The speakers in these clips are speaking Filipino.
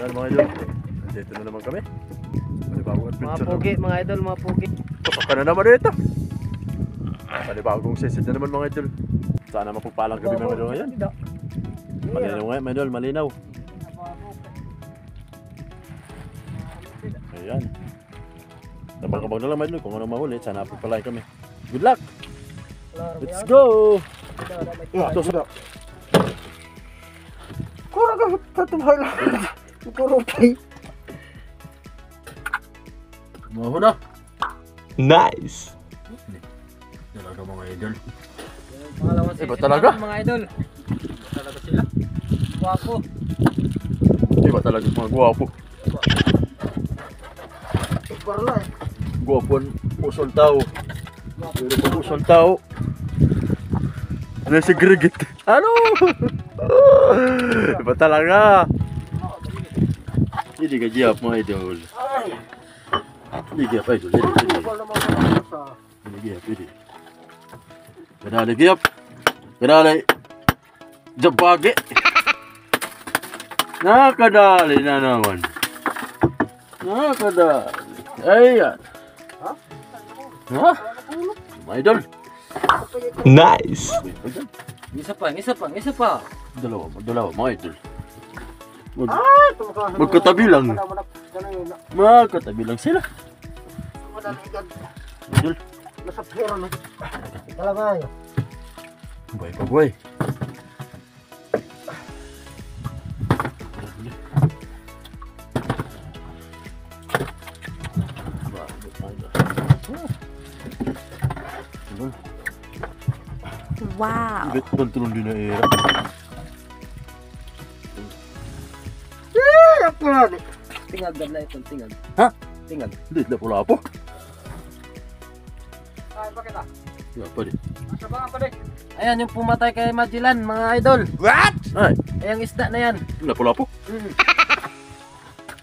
Yan mga idol, dito na naman kami. Panibagong Mga adventure. pugi, mga idol, mga pugi. Pasok ka na naman dito. Panibagong season na naman mga idol. Sana mapagpalang gabi mga idol ngayon. Malinaw ngayon mga idol, malinaw. Ayan. Tabang-kabang na lang mga idol kung ano mahuli. Sana mapagpalain kami. Good luck! Let's go! Ito sudah. Kurang ka tatumay lang. Kurang pay. Mahuna. Nice. Talaga mga idol. Pangalawang Iba talaga? mga idol. Iba talaga sila. Guwapo. Iba talaga mga guwapo. Parla eh. Guwapo ang usol tao. Pero pag usol tao, ano si Grigit? Ano? Iba talaga. Hindi ka jiyap mga idol. Hindi jiyap idol. Hindi jiyap, hindi. Kadali jiyap. Kadali. Jabage. Nakadali na naman. Nakadali. Ayan. Ha? Mga idol. Nice. Isa pa, isa pa, isa pa. Dalawa, mga idol. Magkatabi lang. Magkatabi lang sila. Idol. Nasa pera na. Talaga yun. Buhay pa buhay. Wow. Ibig kontrol din na era. Ako na. Tingag na ito, tingag. Ha? Tingag. Hindi na pula po. Ay, bakit ah? Ya, pwede. Asa ba pa din? Ayan yung pumatay kay Magellan, mga idol. What? Ay, Ayang isda na yan. na pula po.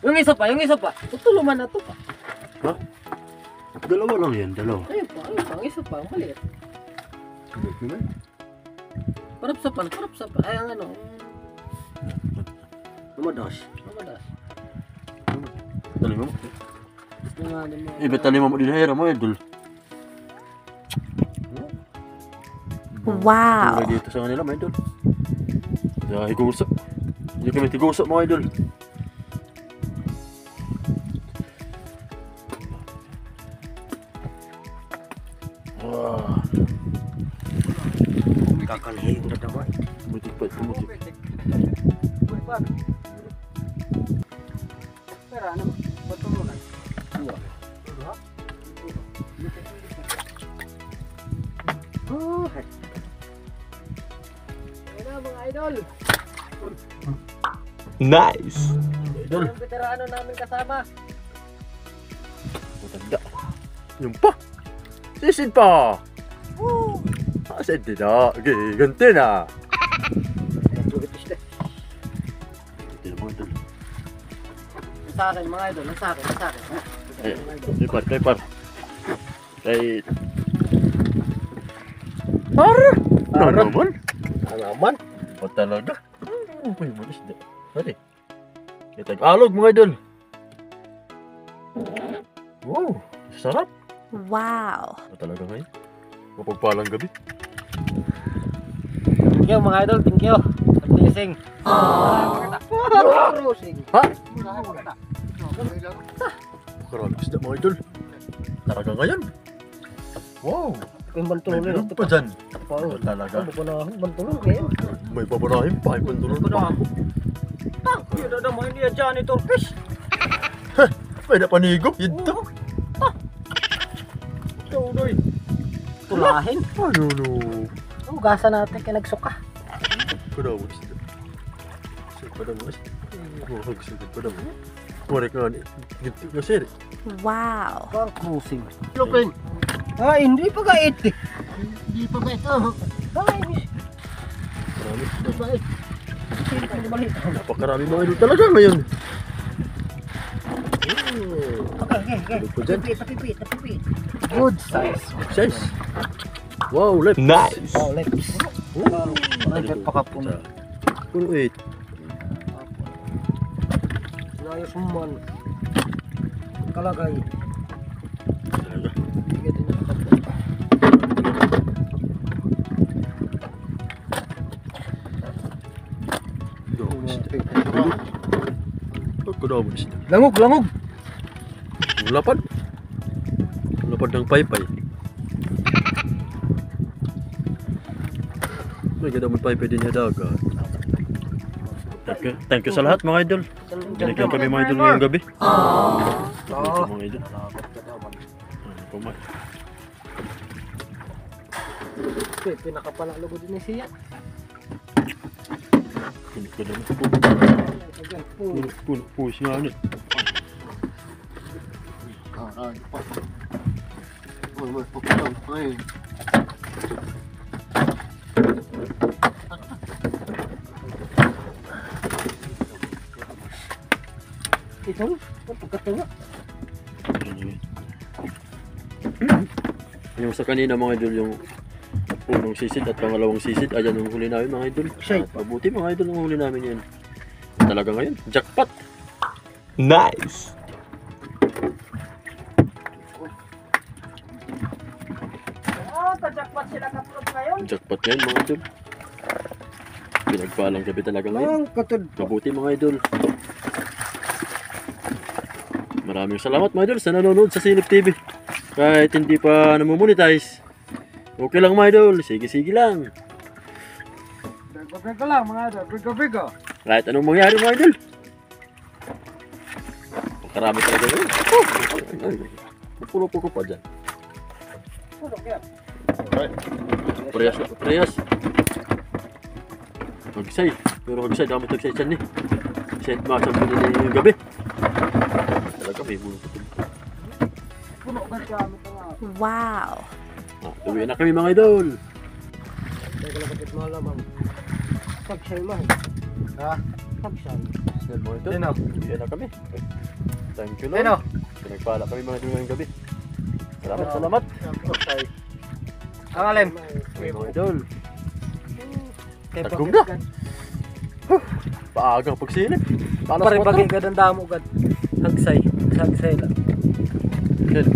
Yung isa pa, yung isa pa. Tutuluman na to pa. Ha? Dalawa lang yan, dalawa. Ayun pa, ang isa pa, ang maliit. Parap sa pan. Ay, ang ano. Lumadas. Mamadas. Tali mo. Yung ano mo. Ibig tali mo din na era mo, idol. Wow. Tulad dito sa kanila, mga idol. Ya, higusap. Hindi kami tigusap, mga idol. Wah, Kakalihin na naman. pumutik pa, pumutik. Pero ano, patulunan. Ayun mga idol. Nice. Idol, Yung veterano namin kasama. matanda. Yung pa. Sisid pa. Asid din na. Ganti na. Ganti na, mga idol. Sa akin mga idol, sa akin. Eh, kay par. Kay... Par! Ano naman? Alaman. O talaga? Ano ba yung isda? Pwede. Alog mga idol. Wow, sarap. Wow. O talaga ngayon. Mapagpalang gabi. Thank you mga idol, thank you. Blessing. Ha? Makarami isda mga idol. Talaga ngayon. Wow, Yung may bantulong bilog pa dyan. Oo. O talaga. Ano ba na bantulong ngayon? May babarahin pa. May pantulon pa. Yun na naman hindi yan janitor fish. Pwede panigo. Ito. Tuloy. Tulahin. Ano no? Hugasan natin kaya nagsuka. Padaw isda. Padaw isda. Huwag sige. Padaw. Kumarik nga ni. Ginti nga sir. Wow. Parang cruising. Lupin. Ah, hindi pa gait eh. Hindi pa gait. Ay, Marami. hindi pa gait. Napakarami mga idol talaga ngayon. Okay. Good size. Size. Wow, left. Nice. Oh, let's. Ay, pakapun. Puno 8. ayos man. Kalagay. Talaga. Sige din nakapagod. Daw, isda. Pagkadaw isda. Langog, langog. Ang lapad. Ang lapad ng paypay. May ganda mo paypay din sa dagat. Thank you sa lahat mga idol. Binigyan kami mga idol ngayong gabi. Thank you mga idol. Kumain. Pinakapanalo ko din siya. Hindi ko naman. Puno siya ano. Aray pa. May pakulang. Ay. Ito, pagkatawa. Yung sa kanina mga idol, yung unang sisid at pangalawang sisid, ayan yung huli namin mga idol. Shit. Mabuti mga idol ang huli namin yan. Talaga ngayon, jackpot! Nice. Tajakpat sila kaplog ngayon. Jackpot ngayon mga idol. Pinagpalang gabi talaga ngayon. Ang katod. Mabuti mga idol. Maraming salamat mga idol sa nanonood sa Silip TV. Kahit hindi pa namumonetize. Okay lang mga idol, sige-sige lang. Bigo-bigo lang mga idol, bigo-bigo. Kahit anong mangyari mga idol. Makarami talaga ngayon. Pupulo-pulo pa dyan. Tulog yan. Preyas. Hagsay. Pero hagsay, dami hagsay dyan eh. Set masang pinili yung gabi. Talaga may bulong ito. Puno ka gamit nga. Wow. Uwi na kami mga idol. Teka lang kapit malamang. Pagsay man. Ha? Pagsay. Snell mga idol. Sino? Uwi na kami. Thank you Lord. Sino? Pinagpala kami mga idol ngayong gabi. Salamat. Pagsay. Ang alin? Uwi mga idol. Kay Tagong Pakit na. kan. Paagang pagsilip. Pare bagay ka ng damo gad. Hagsay. Hagsay lang. Yan.